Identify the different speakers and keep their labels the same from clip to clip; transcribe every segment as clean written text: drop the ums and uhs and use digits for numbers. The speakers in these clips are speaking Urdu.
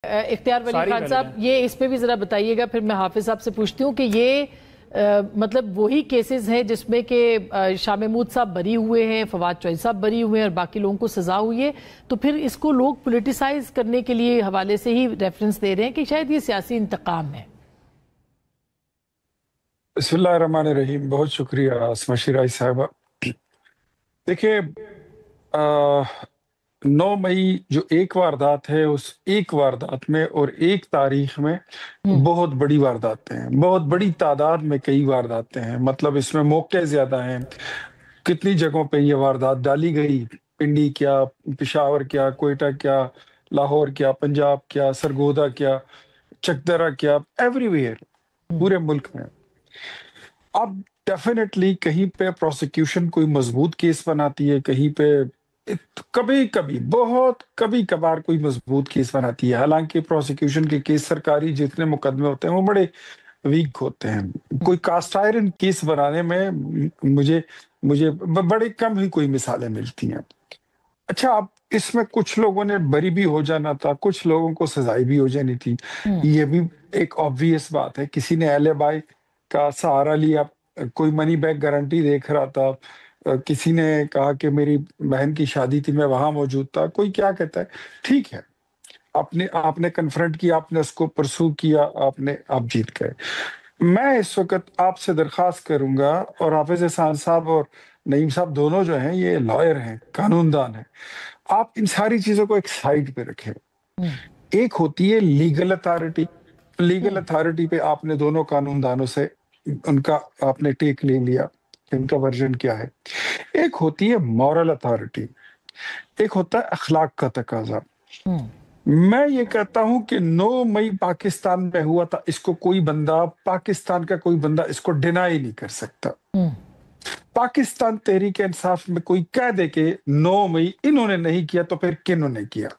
Speaker 1: اختیار ولی خان صاحب یہ اس پہ بھی ذرا بتائیے گا، پھر میں حافظ صاحب سے پوچھتی ہوں کہ یہ مطلب وہی کیسز ہیں جس میں کہ شاہ محمود صاحب بری ہوئے ہیں، فواد چوہدری صاحب بری ہوئے ہیں اور باقی لوگوں کو سزا ہوئی ہے، تو پھر اس کو لوگ پولیٹیسائز کرنے کے لیے حوالے سے ہی ریفرنس دے رہے ہیں کہ شاید یہ سیاسی انتقام ہے؟
Speaker 2: بسم اللہ الرحمن الرحیم، بہت شکریہ اسما شیرائی صاحبہ۔ دیکھیں 9 مئی جو ایک واردات ہے، اس ایک واردات میں اور ایک تاریخ میں بہت بڑی وارداتیں ہیں، بہت بڑی تعداد میں کئی وارداتیں ہیں، مطلب اس میں موقع زیادہ ہیں۔ کتنی جگہوں پہ یہ واردات ڈالی گئی، پنڈی کیا، پشاور کیا، کوئٹہ کیا، لاہور کیا، پنجاب کیا، سرگودا کیا، چکدرہ کیا، ایوری ویئر، پورے ملک میں۔ اب ڈیفینیٹلی کہیں پہ پروسیکیوشن کوئی مضبوط کیس بناتی ہے، کہیں پہ کبھی کبھی بہت کبھی کبھار کوئی مضبوط کیس بناتی ہے، حالانکہ پروسیکیوشن کے کیس سرکاری جتنے مقدمے ہوتے ہیں وہ بڑے ویک ہوتے ہیں۔ کوئی کاسٹ آئرن کیس بنانے میں مجھے بڑے کم ہی کوئی مثالیں ملتی ہیں۔ اچھا، اب اس میں کچھ لوگوں نے بری بھی ہو جانا تھا، کچھ لوگوں کو سزائی بھی ہو جانی تھی، یہ بھی ایک آبویس بات ہے۔ کسی نے اہل بائی کا سہارا لیا، کوئی منی بیک گارنٹی دیکھ رہا تھا، کسی نے کہا کہ میری بہن کی شادی تھی میں وہاں موجود تھا، کوئی کیا کہتا ہے، ٹھیک ہے، آپ نے کنفرنٹ کیا، آپ نے اس کو پرسو کیا، آپ جیت گئے۔ میں اس وقت آپ سے درخواست کروں گا، اور حافظ احسان صاحب اور نعیم صاحب دونوں جو ہیں یہ لائر ہیں، قانون دان ہیں، آپ ان ساری چیزوں کو ایک سائڈ پہ رکھیں۔ ایک ہوتی ہے لیگل اتھارٹی، لیگل اتھارٹی پہ آپ نے دونوں قانون دانوں سے ان کا آپ نے ٹیک لے لیا کہ ان کا ورژن کیا ہے۔ ایک ہوتی ہے مورل اتھارٹی، ایک ہوتا ہے اخلاق کا تقاضا۔ میں یہ کہتا ہوں کہ 9 مئی پاکستان میں ہوا تھا، اس کو کوئی بندہ، پاکستان کا کوئی بندہ اس کو ڈینائی نہیں کر سکتا۔ پاکستان تحریک انصاف میں کوئی کہہ دے کہ 9 مئی انہوں نے نہیں کیا تو پھر کنہوں نے کیا؟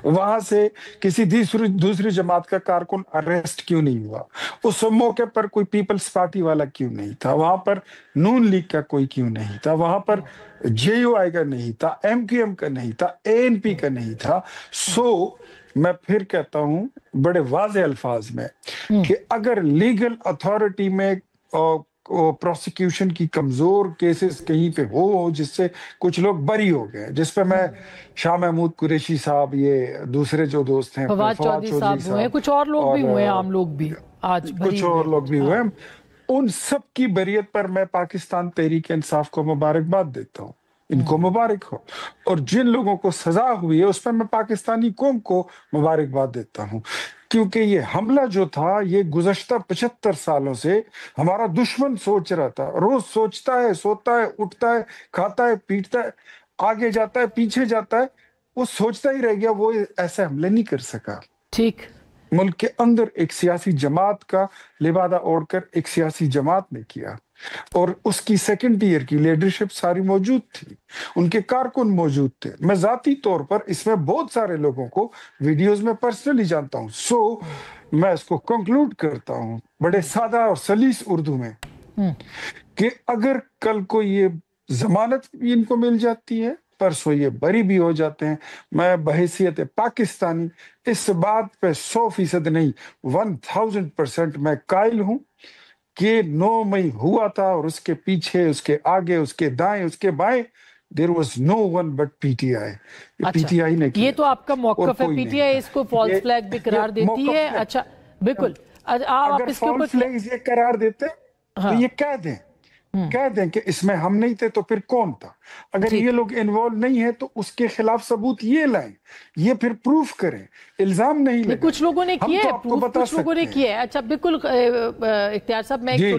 Speaker 2: وہاں سے کسی دوسری جماعت کا کارکن اریسٹ کیوں نہیں ہوا؟ اس موقع پر کوئی پیپلز پارٹی والا کیوں نہیں تھا؟ وہاں پر نون لیگ کا کوئی کیوں نہیں تھا؟ وہاں پر جے یو آئی کا نہیں تھا، ایم کیو ایم کا نہیں تھا، اے این پی کا نہیں تھا؟ میں پھر کہتا ہوں بڑے واضح الفاظ میں کہ اگر لیگل اتھارٹی میں پروسیکیوشن کی کمزور کیسز کہیں پہ ہو جس سے کچھ لوگ بری ہو گئے، جس پہ میں شاہ محمود قریشی صاحب، یہ دوسرے جو دوست ہیں
Speaker 1: فواد چوہدری صاحب ہوئے، کچھ اور لوگ بھی ہوئے، عام لوگ بھی آج
Speaker 2: کچھ اور لوگ بھی ہوئے، ان سب کی بریت پر میں پاکستان تحریک انصاف کو مبارکباد دیتا ہوں، ان کو مبارک ہو۔ اور جن لوگوں کو سزا ہوئی ہے اس پر میں پاکستانی قوم کو مبارکباد دیتا ہوں، کیونکہ یہ حملہ جو تھا یہ گزشتہ 75 سالوں سے ہمارا دشمن سوچ رہا تھا، روز سوچتا ہے، سوتا ہے، اٹھتا ہے، کھاتا ہے، پیٹتا ہے، آگے جاتا ہے، پیچھے جاتا ہے، وہ سوچتا ہی رہ گیا، وہ ایسے حملے نہیں کر سکا۔
Speaker 1: ٹھیک،
Speaker 2: ملک کے اندر ایک سیاسی جماعت کا لبادہ اوڑھ کر ایک سیاسی جماعت نے کیا، اور اس کی سیکنڈ ایئر کی لیڈرشپ ساری موجود تھی، ان کے کارکن موجود تھے۔ میں ذاتی طور پر اس میں بہت سارے لوگوں کو ویڈیوز میں پرسنلی جانتا ہوں۔ میں اس کو کنکلوڈ کرتا ہوں بڑے سادہ اور سلیس اردو میں کہ اگر کل کو یہ ضمانت بھی ان کو مل جاتی ہے، پرسوں یہ بری بھی ہو جاتے ہیں، میں بحیثیت پاکستانی اس بات پہ 100% نہیں 1000% میں قائل ہوں کہ 9 مئی ہوا تھا، اور اس کے پیچھے، اس کے آگے، اس کے دائیں، اس کے بائیں there was no one but P T I. P T I نے کیا،
Speaker 1: یہ تو آپ کا موقف ہے، پی ٹی آئی اس کو فالس فلیگ بھی قرار دیتی ہے۔ اچھا بالکل،
Speaker 2: اگر فالس فلیگ یہ قرار دیتے تو یہ کہہ دیں کہ اس میں ہم نہیں تھے تو پھر کون تھا؟ اگر یہ لوگ انوالو نہیں ہیں تو اس کے خلاف ثبوت یہ لائیں، یہ پھر پروف کریں، الزام نہیں لگائیں۔
Speaker 1: کچھ لوگوں نے کیا ہے، کچھ لوگوں نے کیا ہے۔ اچھا بالکل اختیار صاحب، میں